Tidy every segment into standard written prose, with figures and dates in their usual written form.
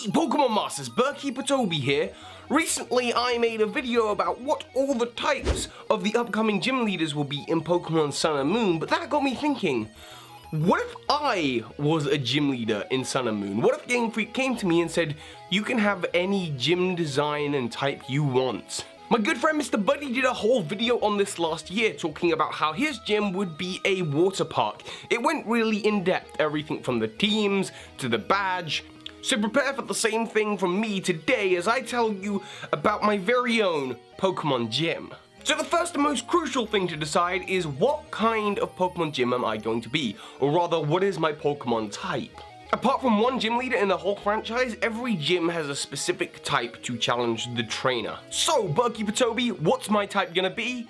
Pokemon Masters, Birdkeepertoby here. Recently I made a video about what all the types of the upcoming gym leaders will be in Pokemon Sun and Moon, but that got me thinking, what if I was a gym leader in Sun and Moon? What if Game Freak came to me and said, you can have any gym design and type you want? My good friend Mr. Buddy did a whole video on this last year talking about how his gym would be a water park. It went really in depth, everything from the teams to the badge. So prepare for the same thing from me today as I tell you about my very own Pokemon gym. So the first and most crucial thing to decide is what kind of Pokemon gym am I going to be, or rather what is my Pokemon type? Apart from one gym leader in the whole franchise, every gym has a specific type to challenge the trainer. So Birdkeepertoby, what's my type gonna be?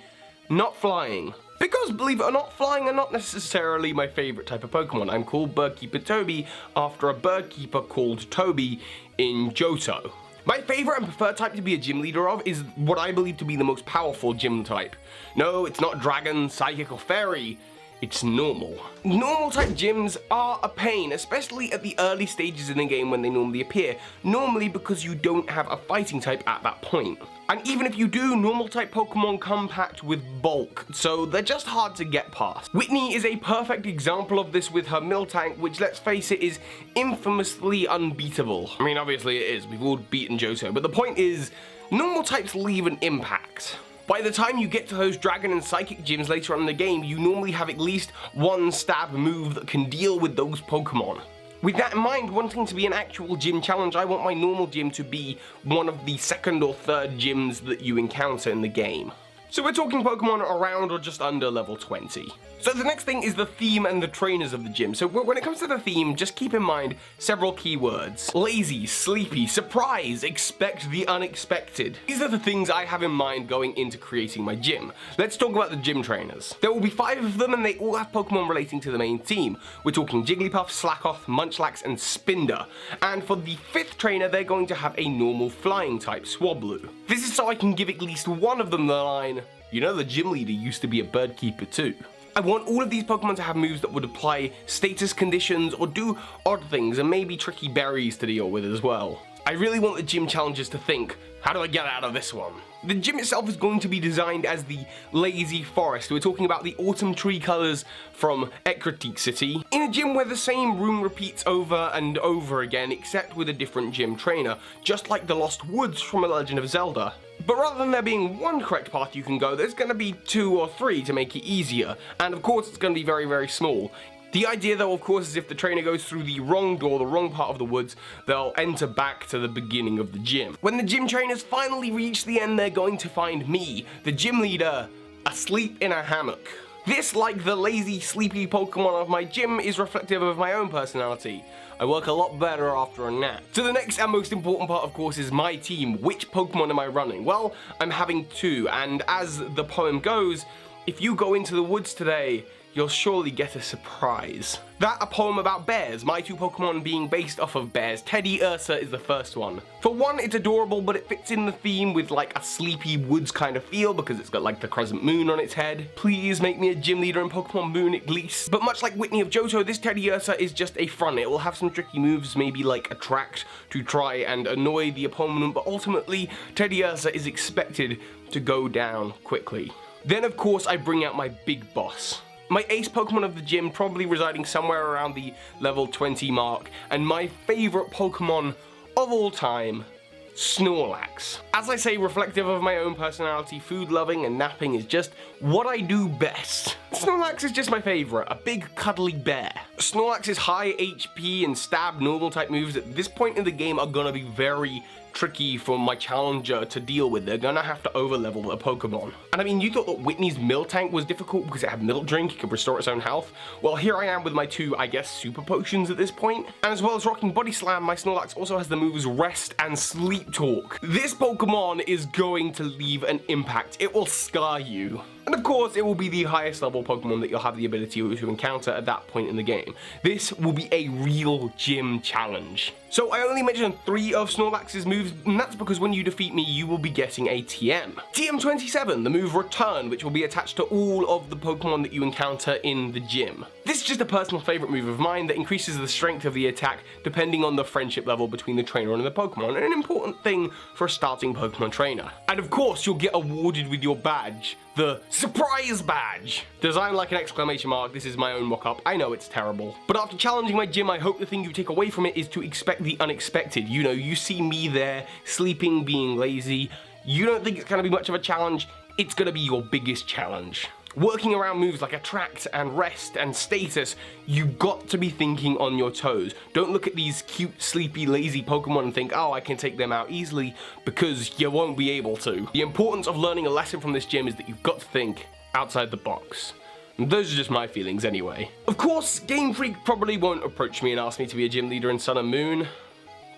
Not flying. Because believe it or not, flying are not necessarily my favorite type of Pokemon. I'm called Birdkeepertoby after a birdkeeper called Toby in Johto. My favorite and preferred type to be a gym leader of is what I believe to be the most powerful gym type. No, it's not Dragon, Psychic, or Fairy. It's normal. Normal type gyms are a pain, especially at the early stages in the game when they normally appear, normally because you don't have a fighting type at that point. And even if you do, normal type Pokemon come packed with bulk, so they're just hard to get past. Whitney is a perfect example of this with her Miltank, which, let's face it, is infamously unbeatable. I mean, obviously it is, we've all beaten Johto, but the point is, normal types leave an impact. By the time you get to those Dragon and Psychic gyms later on in the game, you normally have at least one stab move that can deal with those Pokemon. With that in mind, wanting to be an actual gym challenge, I want my normal gym to be one of the second or third gyms that you encounter in the game. So we're talking Pokemon around or just under level 20. So the next thing is the theme and the trainers of the gym. So when it comes to the theme, just keep in mind several keywords. Lazy, sleepy, surprise, expect the unexpected. These are the things I have in mind going into creating my gym. Let's talk about the gym trainers. There will be 5 of them and they all have Pokemon relating to the main theme. We're talking Jigglypuff, Slakoth, Munchlax, and Spinder. And for the 5th trainer, they're going to have a normal flying type, Swablu. This is so I can give at least one of them the line, you know the gym leader used to be a Birdkeeper too. I want all of these Pokemon to have moves that would apply status conditions or do odd things and maybe tricky berries to deal with as well. I really want the gym challengers to think, how do I get out of this one? The gym itself is going to be designed as the Lazy Forest. We're talking about the autumn tree colors from Ecruteak City, in a gym where the same room repeats over and over again, except with a different gym trainer, just like the Lost Woods from A Legend of Zelda. But rather than there being one correct path you can go, there's going to be 2 or 3 to make it easier, and of course it's going to be very, very small. The idea though, of course, is if the trainer goes through the wrong door, the wrong part of the woods, they'll enter back to the beginning of the gym. When the gym trainers finally reach the end, they're going to find me, the gym leader, asleep in a hammock. This, like the lazy, sleepy Pokemon of my gym, is reflective of my own personality. I work a lot better after a nap. So the next and most important part, of course, is my team. Which Pokemon am I running? Well, I'm having 2, and as the poem goes, if you go into the woods today, you'll surely get a surprise. That a poem about bears, my 2 Pokemon being based off of bears. Teddy Ursa is the first one. For one, it's adorable, but it fits in the theme with like a sleepy woods kind of feel because it's got like the crescent moon on its head. Please make me a gym leader in Pokemon Moon at least. But much like Whitney of Johto, this Teddy Ursa is just a front. It will have some tricky moves, maybe like Attract to try and annoy the opponent, but ultimately Teddy Ursa is expected to go down quickly. Then of course I bring out my big boss. My ace Pokemon of the gym, probably residing somewhere around the level 20 mark, and my favorite Pokemon of all time, Snorlax. As I say, reflective of my own personality, food loving and napping is just what I do best. Snorlax is just my favorite, a big cuddly bear. Snorlax's high HP and stab normal type moves at this point in the game are gonna be very tricky for my challenger to deal with. They're gonna have to overlevel the Pokemon. And I mean, you thought that Whitney's Miltank was difficult because it had Milk Drink, it could restore its own health. Well, here I am with my 2, I guess, super potions at this point. And as well as rocking Body Slam, my Snorlax also has the moves Rest and Sleep Talk. This Pokemon is going to leave an impact. It will scar you. And of course, it will be the highest level Pokemon that you'll have the ability to encounter at that point in the game. This will be a real gym challenge. So I only mentioned 3 of Snorlax's moves, and that's because when you defeat me, you will be getting a TM. TM27, the move Return, which will be attached to all of the Pokemon that you encounter in the gym. This is just a personal favorite move of mine that increases the strength of the attack depending on the friendship level between the trainer and the Pokemon, and an important thing for a starting Pokemon trainer. And of course, you'll get awarded with your badge, the surprise badge. Designed like an exclamation mark, this is my own mock-up. I know it's terrible. But after challenging my gym, I hope the thing you take away from it is to expect the unexpected. You know, you see me there, sleeping, being lazy. You don't think it's gonna be much of a challenge, it's gonna be your biggest challenge. Working around moves like attract and rest and status, you got to be thinking on your toes. Don't look at these cute, sleepy, lazy Pokemon and think, oh, I can take them out easily, because you won't be able to. The importance of learning a lesson from this gym is that you've got to think outside the box. And those are just my feelings anyway. Of course, Game Freak probably won't approach me and ask me to be a gym leader in Sun and Moon.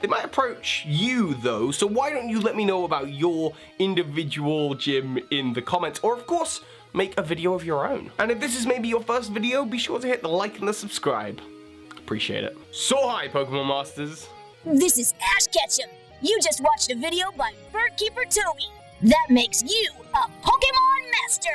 They might approach you though, so why don't you let me know about your individual gym in the comments, or of course, make a video of your own. And if this is maybe your first video, be sure to hit the like and the subscribe. Appreciate it. So hi, Pokemon Masters. This is Ash Ketchum. You just watched a video by Birdkeepertoby. That makes you a Pokemon Master.